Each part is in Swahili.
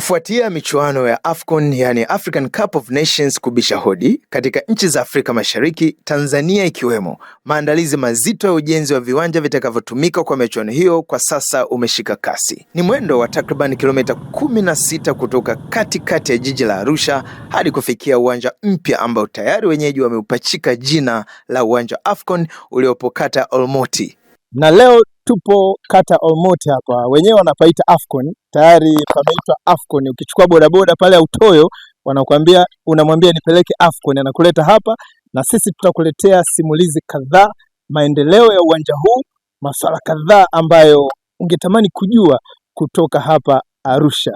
Kufuatia michuano ya AFCON, yani African Cup of Nations kubisha hodi katika nchi za Afrika Mashariki, Tanzania ikiwemo, maandalizi mazito ya ujenzi wa viwanja vitakavyotumika kwa michuano hiyo kwa sasa umeshika kasi. Ni mwendo wa takriban kilomita 16 kutoka katikati ya jiji la Arusha hadi kufikia uwanja mpya ambao tayari wenyeji wameupachika jina la uwanja AFCON uliopo kata Olmoti. Na leo tupo kata Olmoti hapa, wenyewe wanapaita AFCON, tayari pameitwa AFCON. Ukichukua bodaboda pale Autoyo wanakuambia, unamwambia nipeleke AFCON, anakuleta hapa, na sisi tutakuletea simulizi kadhaa, maendeleo ya uwanja huu, masuala kadhaa ambayo ungetamani kujua kutoka hapa Arusha.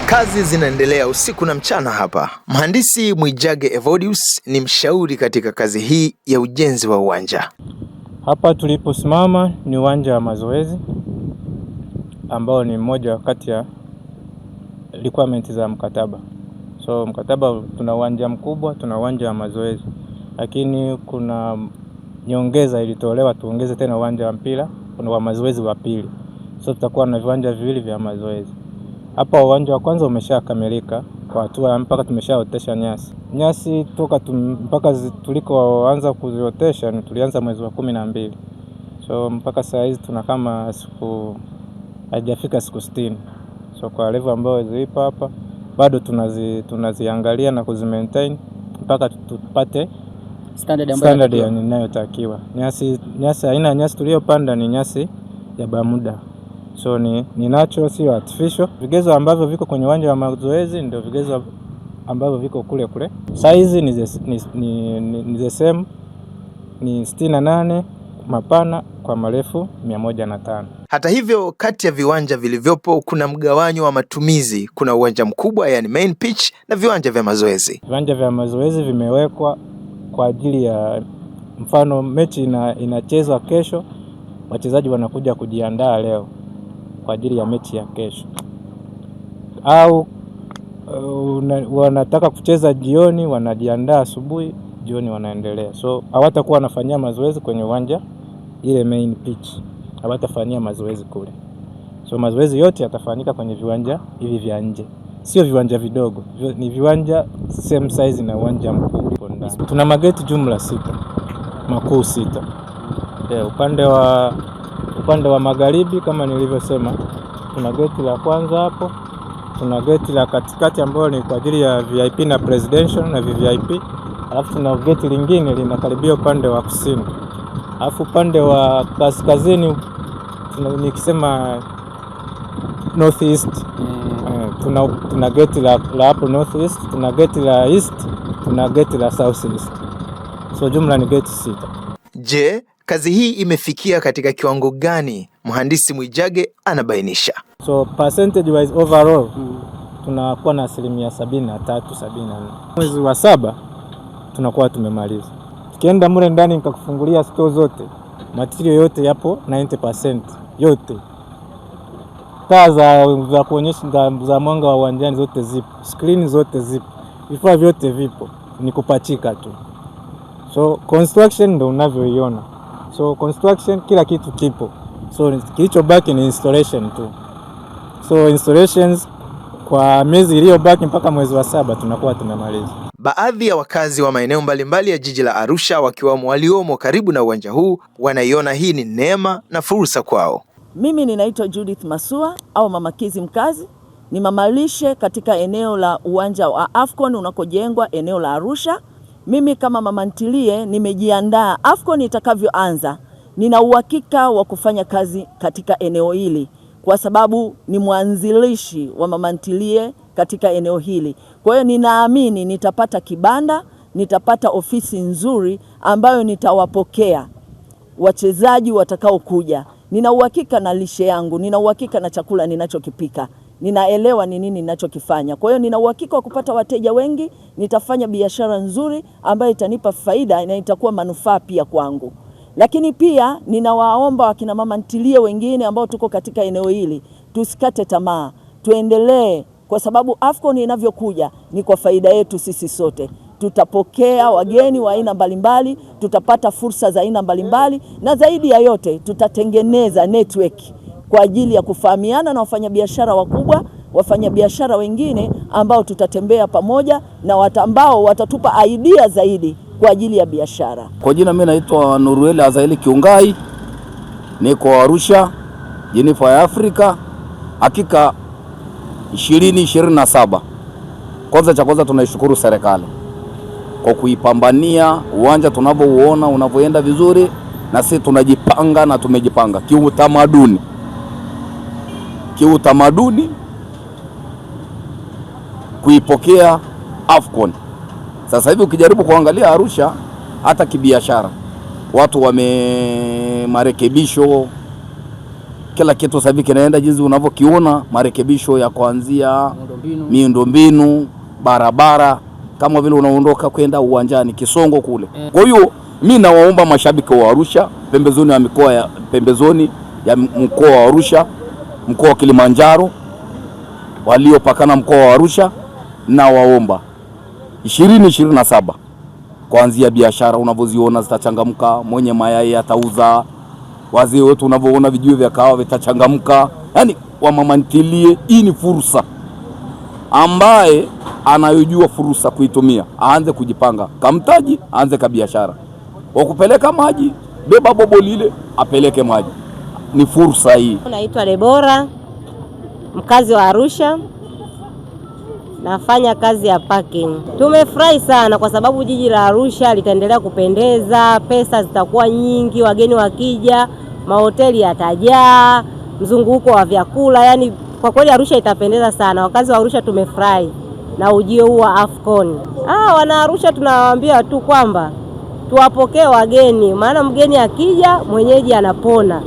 Kazi zinaendelea usiku na mchana hapa. Mhandisi Mwijage Evodius ni mshauri katika kazi hii ya ujenzi wa uwanja. Hapa tuliposimama ni uwanja wa mazoezi ambao ni mmoja kati ya requirements za mkataba. So mkataba tuna uwanja mkubwa, tuna uwanja wa mazoezi. Lakini kuna nyongeza ilitolewa tuongeze tena uwanja wa mpira, kuna wa mazoezi wa pili. So tutakuwa na viwanja viwili vya mazoezi. Hapa uwanja wa kwanza umeshakamilika kwa hatua mpaka tumeshaotesha nyasi. Nyasi toka mpaka tulikoanza kuziotesha tulianza mwezi wa 12. So mpaka saa hizi tuna kama siku haijafika siku 60. So kwa level ambayo zipo hapa bado tunaziangalia na kuzimaintain mpaka tupate standard inayotakiwa. Nyasi aina ya nyasi tuliyopanda ni nyasi ya Bermuda. So ni natural, sio artificial. Vigezo ambavyo viko kwenye uwanja wa mazoezi ndio vigezo ambavyo viko kule. Size ni the same, ni 68 mapana kwa marefu 105. Hata hivyo, kati ya viwanja vilivyopo kuna mgawanyo wa matumizi. Kuna uwanja mkubwa, yani main pitch, na viwanja vya mazoezi. Viwanja vya mazoezi vimewekwa kwa ajili ya mfano mechi inachezwa kesho, wachezaji wanakuja kujiandaa leo kwa ajili ya mechi ya kesho, au wanataka kucheza jioni, wanajiandaa asubuhi, jioni wanaendelea. So hawatakuwa wanafanyia mazoezi kwenye uwanja ile main pitch, hawatafanyia mazoezi kule. So mazoezi yote yatafanyika kwenye viwanja hivi vya nje, sio viwanja vidogo, ni viwanja same size na uwanja mkubwa ndani. Tuna mageti jumla 6, makuu 6. Upande wa magharibi kama nilivyosema, tuna geti la kwanza hapo, tuna geti la katikati ambalo ni kwa ajili ya VIP na presidential na VVIP, alafu tuna geti lingine linakaribia upande wa kusini. Alafu upande wa kaskazini nikisema northeast, tuna geti la hapo northeast, tuna geti la east, tuna geti la southeast. So jumla ni geti 6. Je, kazi hii imefikia katika kiwango gani? Mhandisi Mwijage anabainisha. So percentage wise overall tunakuwa na 73-74. Mwezi wa 7 tunakuwa tumemaliza. Tukienda mure ndani nikakufungulia store zote, material yote yapo 90% yote. Taa za kuonyesha za mwanga wa uwanjani zote zipo, screen zote zipo, vifaa vyote vipo, ni kupachika tu. So construction ndio unavyoiona. So construction kila kitu kipo. So kilichobaki ni installation tu. So installations kwa miezi iliyobaki mpaka mwezi wa 7 tunakuwa tumemaliza. Baadhi ya wakazi wa maeneo mbalimbali ya jiji la Arusha wakiwamo waliomo karibu na uwanja huu wanaiona hii ni neema na fursa kwao. Mimi ninaitwa Judith Masua au Mama Kizi Mkazi. Ni mamalishe katika eneo la uwanja wa AFCON unakojengwa eneo la Arusha. Mimi kama mama ntilie nimejiandaa AFCON itakavyoanza. Nina uhakika wa kufanya kazi katika eneo hili kwa sababu ni mwanzilishi wa mama ntilie katika eneo hili. Kwa hiyo ninaamini nitapata kibanda, nitapata ofisi nzuri ambayo nitawapokea wachezaji watakao kuja. Nina uhakika na lishe yangu, nina uhakika na chakula ninachokipika. Ninaelewa ni nini ninachokifanya. Kwa hiyo nina uhakika wa kupata wateja wengi, nitafanya biashara nzuri ambayo itanipa faida na itakuwa manufaa pia kwangu. Lakini pia ninawaomba wakina mama ntilie wengine ambao tuko katika eneo hili, tusikate tamaa, tuendelee kwa sababu AFCON inavyokuja ni kwa faida yetu sisi sote. Tutapokea wageni wa aina mbalimbali, tutapata fursa za aina mbalimbali, na zaidi ya yote tutatengeneza network kwa ajili ya kufahamiana na wafanyabiashara wakubwa, wafanyabiashara wengine ambao tutatembea pamoja na ambao watatupa idea zaidi kwa ajili ya biashara. Kwa jina mimi naitwa Nurueli Azaeli Kiungai, niko Arusha, Jenifer ya Afrika. Hakika 2027. Kwanza tunaishukuru serikali kwa kuipambania uwanja tunavyouona unavyoenda vizuri, na sisi tunajipanga na tumejipanga kiutamaduni kuipokea AFCON. Sasa hivi ukijaribu kuangalia Arusha hata kibiashara watu marekebisho, kila kitu sasa hivi kinaenda jinsi unavyokiona, marekebisho ya kuanzia miundombinu, barabara, kama vile unaondoka kwenda uwanjani Kisongo kule. Kwa hiyo mimi nawaomba mashabiki wa Arusha, pembezoni ya mkoa wa Arusha, mkoa wa Kilimanjaro, waliopakana mkoa wa Arusha, na waomba 2027 kuanzia biashara unavyoziona zitachangamka, mwenye mayai atauza, wazee wetu unavyoona vijue vya kahawa vitachangamka. Yaani wamama ntilie, hii ni fursa ambaye anayojua fursa kuitumia aanze kujipanga, kamtaji aanze biashara. Wakupeleka maji, beba bobo lile apeleke maji. Ni fursa hii. Naitwa Debora, mkazi wa Arusha. Nafanya kazi ya parking. Tumefurahi sana kwa sababu jiji la Arusha litaendelea kupendeza, pesa zitakuwa nyingi, wageni wakija, mahoteli yatajaa, mzunguko wa vyakula, yani kwa kweli Arusha itapendeza sana. Wakazi wa Arusha tumefurahi na ujio huu wa AFCON. Wana Arusha tunawaambia tu kwamba tuwapokee wageni, maana mgeni akija mwenyeji anapona.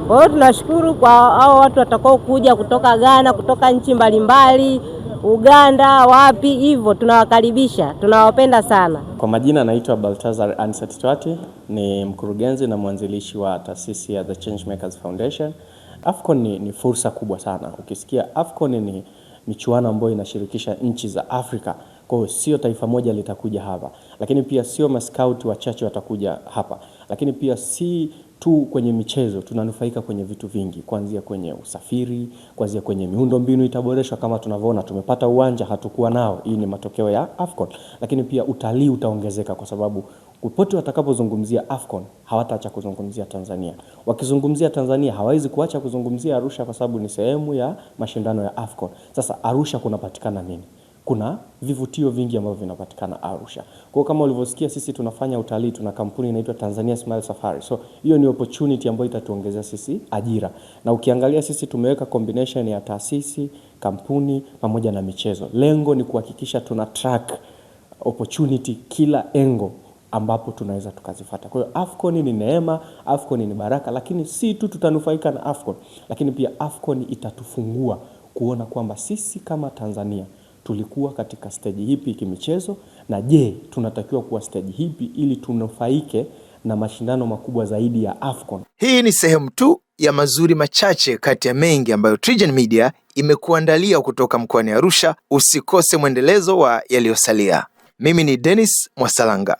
Kwa hiyo tunashukuru kwa hao watu watakao kuja kutoka Ghana, kutoka nchi mbalimbali, Uganda, wapi hivyo, tunawakaribisha, tunawapenda sana. Kwa majina naitwa Baltazar Ansatitwati, ni mkurugenzi na mwanzilishi wa taasisi ya The Changemakers Foundation. AFCON ni fursa kubwa sana. Ukisikia AFCON ni michuano ambayo inashirikisha nchi za Afrika. Kwa hiyo sio taifa moja litakuja hapa, lakini pia sio mascout wachache watakuja hapa, lakini pia si tu kwenye michezo, tunanufaika kwenye vitu vingi, kuanzia kwenye usafiri, kuanzia kwenye miundombinu itaboreshwa kama tunavyoona tumepata uwanja hatukuwa nao, hii ni matokeo ya AFCON. Lakini pia utalii utaongezeka kwa sababu popote watakapozungumzia AFCON hawataacha kuzungumzia Tanzania. Wakizungumzia Tanzania hawawezi kuacha kuzungumzia Arusha kwa sababu ni sehemu ya mashindano ya AFCON. Sasa Arusha kunapatikana nini? Kuna vivutio vingi ambavyo vinapatikana Arusha. Kwa kama ulivyosikia sisi tunafanya utalii, tuna kampuni inaitwa Tanzania Smile Safari. So hiyo ni opportunity ambayo itatuongezea sisi ajira. Na ukiangalia sisi tumeweka combination ya taasisi, kampuni pamoja na michezo. Lengo ni kuhakikisha tuna track opportunity kila engo ambapo tunaweza tukazifuata. Kwa hiyo AFCON ni neema, AFCON ni baraka, lakini si tu tutanufaika na AFCON, lakini pia AFCON itatufungua kuona kwamba sisi kama Tanzania tulikuwa katika stage hipi kimichezo, na je, tunatakiwa kuwa stage hipi ili tunufaike na mashindano makubwa zaidi ya AFCON. Hii ni sehemu tu ya mazuri machache kati ya mengi ambayo TriGen Media imekuandalia kutoka mkoani Arusha. Usikose mwendelezo wa yaliyosalia. Mimi ni Dennis Mwasalanga.